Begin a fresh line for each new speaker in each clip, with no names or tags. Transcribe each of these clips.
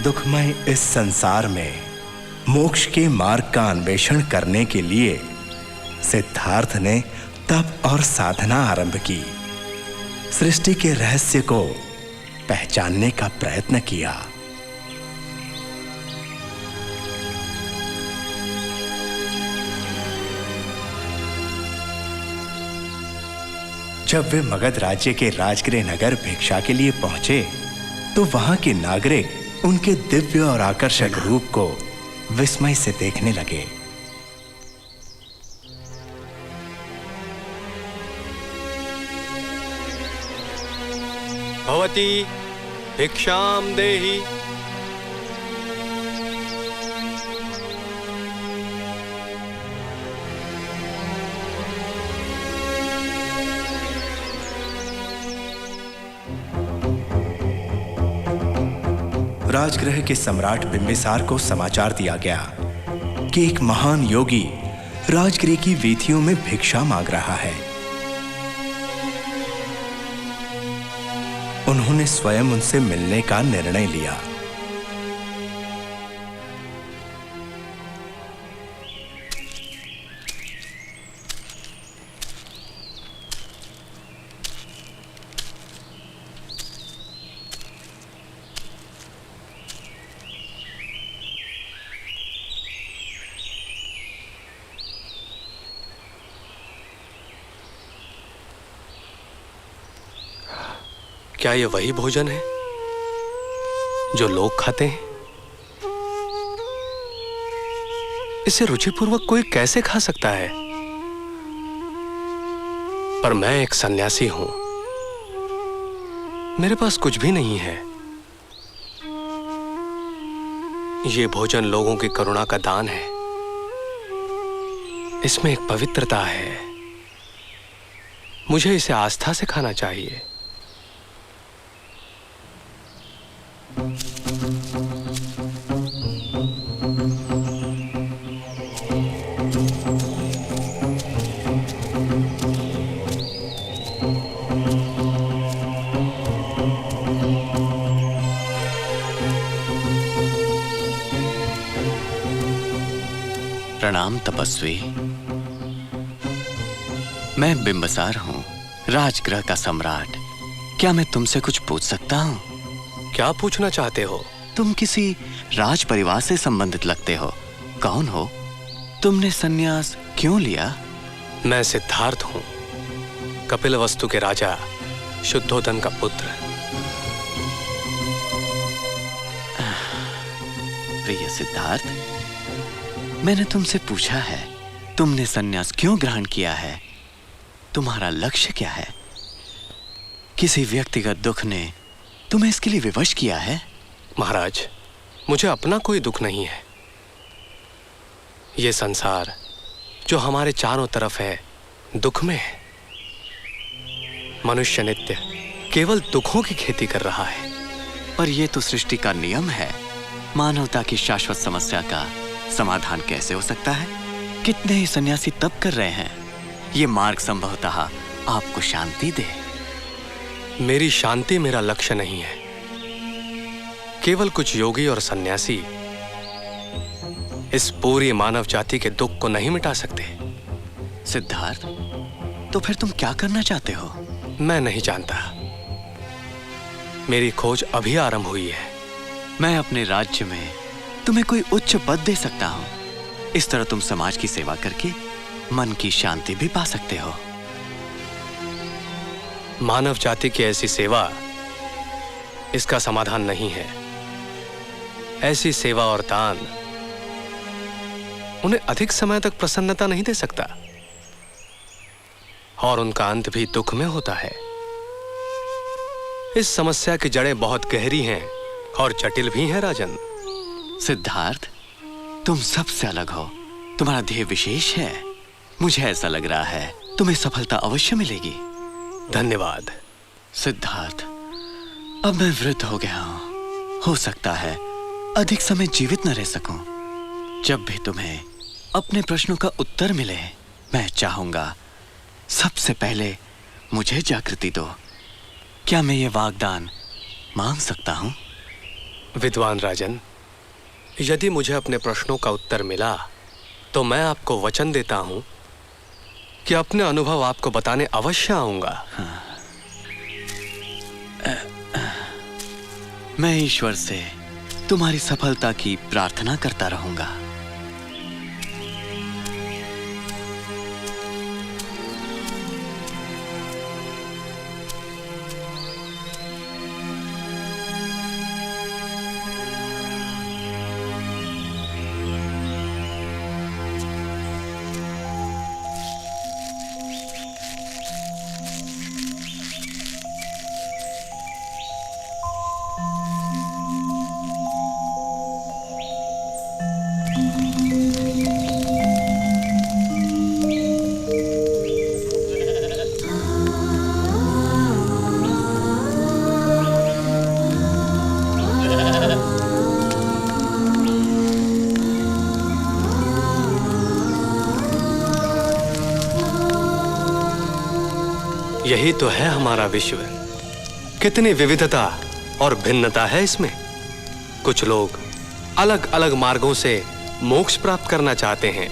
दुखमय इस संसार में मोक्ष के मार्ग का अन्वेषण करने के लिए सिद्धार्थ ने तप और साधना आरंभ की। सृष्टि के रहस्य को पहचानने का प्रयत्न किया। जब वे मगध राज्य के राजगृह नगर भिक्षा के लिए पहुंचे तो वहां के नागरिक उनके दिव्य और आकर्षक रूप को विस्मय से देखने लगे।
भवती भिक्षाम देहि।
राजगृह के सम्राट बिंबिसार को समाचार दिया गया कि एक महान योगी राजगृह की वीथियों में भिक्षा मांग रहा है। उन्होंने स्वयं उनसे मिलने का निर्णय लिया।
क्या ये वही भोजन है जो लोग खाते हैं? इसे रुचिपूर्वक कोई कैसे खा सकता है? पर मैं एक सन्यासी हूं, मेरे पास कुछ भी नहीं है। ये भोजन लोगों की करुणा का दान है। इसमें एक पवित्रता है। मुझे इसे आस्था से खाना चाहिए।
प्रणाम तपस्वी। मैं बिंबिसार हूं, राजगृह का सम्राट। क्या मैं तुमसे कुछ पूछ सकता हूं?
क्या पूछना चाहते हो?
तुम किसी राज परिवार से संबंधित लगते हो। कौन हो? तुमने संन्यास क्यों लिया?
मैं सिद्धार्थ हूं, कपिलवस्तु के राजा शुद्धोदन का पुत्र।
प्रिय सिद्धार्थ, मैंने तुमसे पूछा है, तुमने संन्यास क्यों ग्रहण किया है? तुम्हारा लक्ष्य क्या है? किसी व्यक्तिगत दुख ने तुम्हें इसके लिए विवश किया है?
महाराज, मुझे अपना कोई दुख नहीं है। यह संसार जो हमारे चारों तरफ है, दुख में है। मनुष्य नित्य केवल दुखों की खेती कर रहा है।
पर यह तो सृष्टि का नियम है। मानवता की शाश्वत समस्या का समाधान कैसे हो सकता है? कितने ही सन्यासी तप कर रहे हैं। ये मार्ग संभवतः आपको शांति दे।
मेरी शांति मेरा लक्ष्य नहीं है। केवल कुछ योगी और सन्यासी इस पूरी मानव जाति के दुख को नहीं मिटा सकते।
सिद्धार्थ, तो फिर तुम क्या करना चाहते हो?
मैं नहीं जानता। मेरी खोज अभी आरंभ हुई है।
मैं अपने राज्य में तुम्हें कोई उच्च पद दे सकता हूं। इस तरह तुम समाज की सेवा करके मन की शांति भी पा सकते हो।
मानव जाति की ऐसी सेवा इसका समाधान नहीं है। ऐसी सेवा और दान उन्हें अधिक समय तक प्रसन्नता नहीं दे सकता, और उनका अंत भी दुख में होता है। इस समस्या की जड़ें बहुत गहरी हैं और जटिल भी हैं राजन।
सिद्धार्थ, तुम सबसे अलग हो। तुम्हारा ध्येय विशेष है। मुझे ऐसा लग रहा है तुम्हें सफलता अवश्य मिलेगी।
धन्यवाद।
सिद्धार्थ, अब मैं वृद्ध हो गया हूं। हो सकता है अधिक समय जीवित न रह सकूं। जब भी तुम्हें अपने प्रश्नों का उत्तर मिले, मैं चाहूंगा सबसे पहले मुझे जागृति दो। क्या मैं ये वागदान मांग सकता हूं?
विद्वान राजन, यदि मुझे अपने प्रश्नों का उत्तर मिला तो मैं आपको वचन देता हूं कि अपने अनुभव आपको बताने अवश्य आऊंगा।
मैं ईश्वर से तुम्हारी सफलता की प्रार्थना करता रहूंगा।
यही तो है हमारा विश्व। कितनी विविधता और भिन्नता है इसमें। कुछ लोग अलग अलग मार्गों से मोक्ष प्राप्त करना चाहते हैं,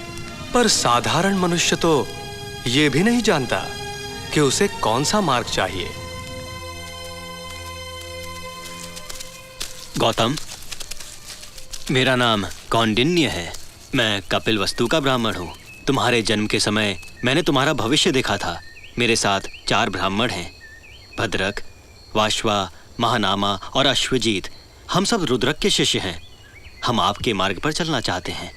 पर साधारण मनुष्य तो यह भी नहीं जानता कि उसे कौन सा मार्ग चाहिए।
गौतम, मेरा नाम कौंडिन्य है। मैं कपिलवस्तु का ब्राह्मण हूँ। तुम्हारे जन्म के समय मैंने तुम्हारा भविष्य देखा था। मेरे साथ 4 ब्राह्मण हैं, भद्रक, वाश्वा, महानामा और अश्वजीत। हम सब रुद्रक के शिष्य हैं। हम आपके मार्ग पर चलना चाहते हैं।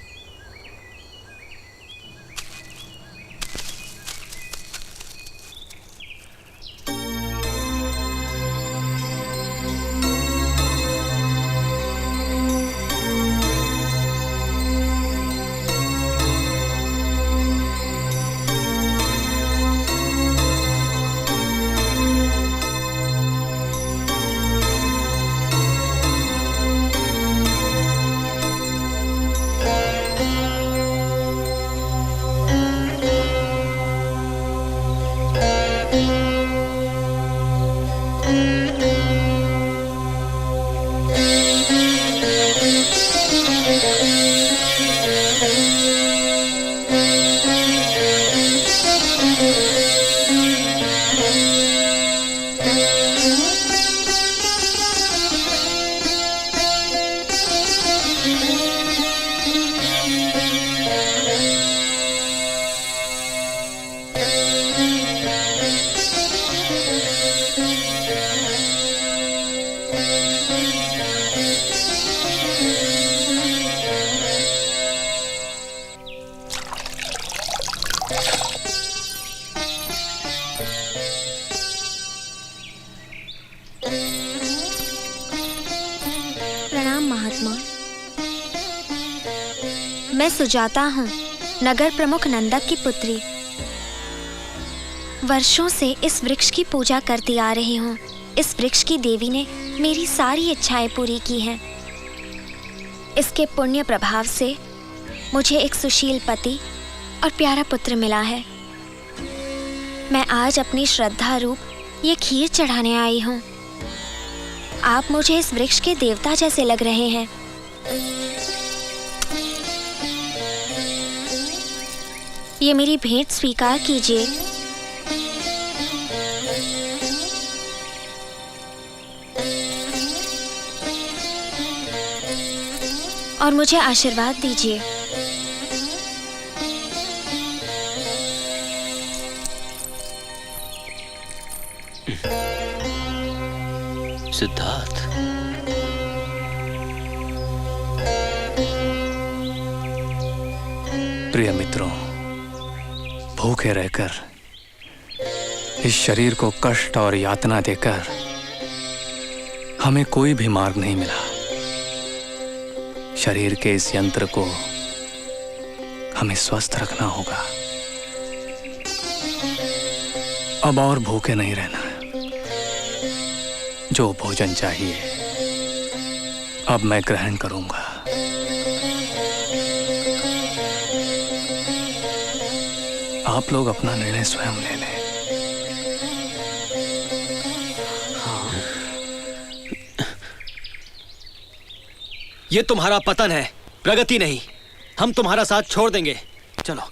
मैं सुजाता हूँ, नगर प्रमुख नंदक की पुत्री। वर्षों से इस वृक्ष की पूजा करती आ रही हूँ। इस वृक्ष की देवी ने मेरी सारी इच्छाएं पूरी की हैं। इसके पुण्य प्रभाव से मुझे एक सुशील पति और प्यारा पुत्र मिला है। मैं आज अपनी श्रद्धा रूप ये खीर चढ़ाने आई हूँ। आप मुझे इस वृक्ष के देवता जैसे लग रहे हैं। ये मेरी भेंट स्वीकार कीजिए। और मुझे आशीर्वाद दीजिए।
सिद्धार्थ,
प्रिय मित्रों, भूखे रहकर इस शरीर को कष्ट और यातना देकर हमें कोई भी मार्ग नहीं मिला। शरीर के इस यंत्र को हमें स्वस्थ रखना होगा। अब और भूखे नहीं रहना। जो भोजन चाहिए अब मैं ग्रहण करूंगा। आप लोग अपना निर्णय स्वयं ले लें।
ये तुम्हारा पतन है, प्रगति नहीं। हम तुम्हारा साथ छोड़ देंगे, चलो।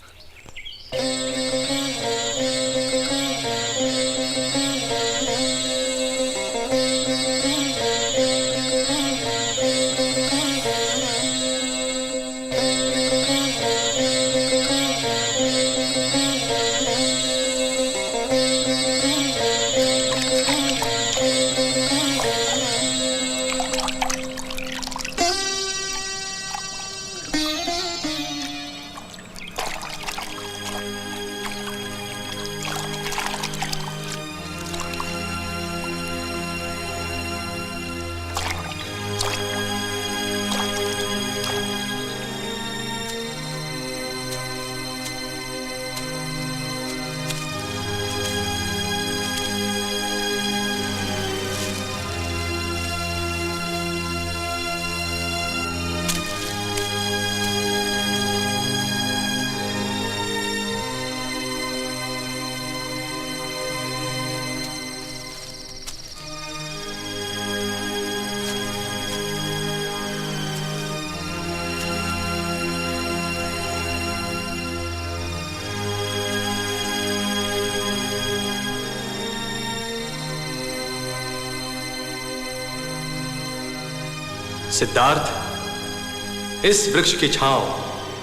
सिद्धार्थ, इस वृक्ष की छांव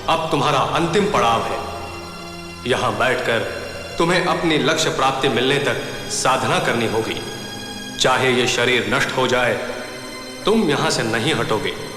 अब तुम्हारा अंतिम पड़ाव है। यहां बैठकर तुम्हें अपनी लक्ष्य प्राप्ति मिलने तक साधना करनी होगी। चाहे ये शरीर नष्ट हो जाए, तुम यहां से नहीं हटोगे।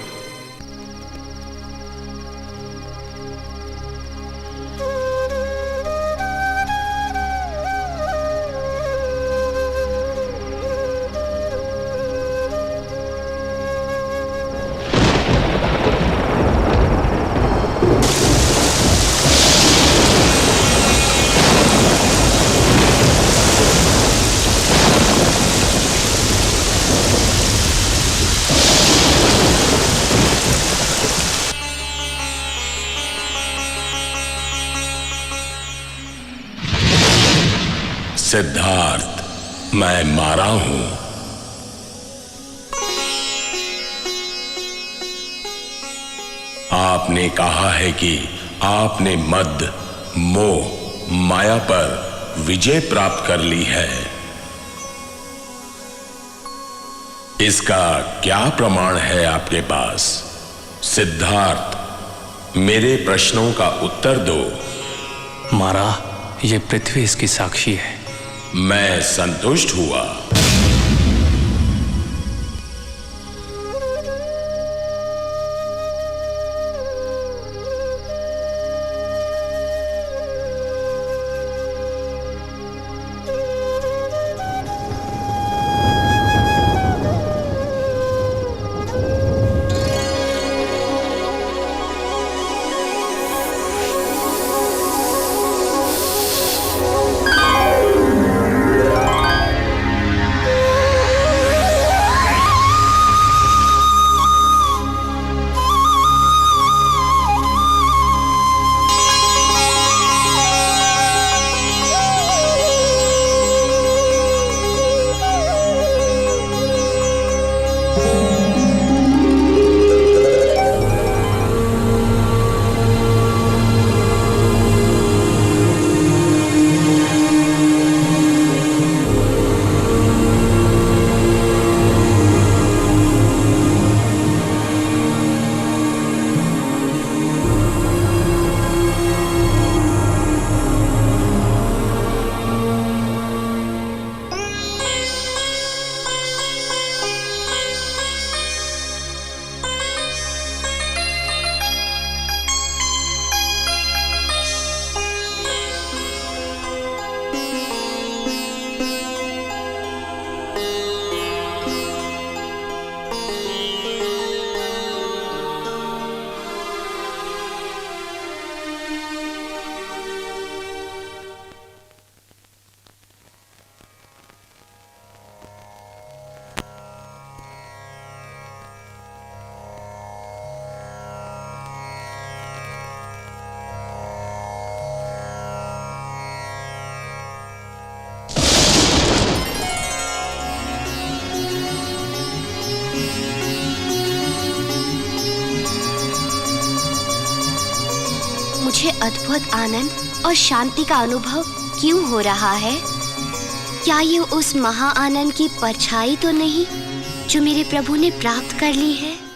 सिद्धार्थ, मैं मारा हूं। आपने कहा है कि आपने मद, मोह, माया पर विजय प्राप्त कर ली है। इसका क्या प्रमाण है आपके पास? सिद्धार्थ, मेरे प्रश्नों का उत्तर दो।
मारा, ये पृथ्वी इसकी साक्षी है।
मैं संतुष्ट हुआ।
मुझे अद्भुत आनंद और शांति का अनुभव क्यों हो रहा है? क्या ये उस महा आनंद की परछाई तो नहीं जो मेरे प्रभु ने प्राप्त कर ली है?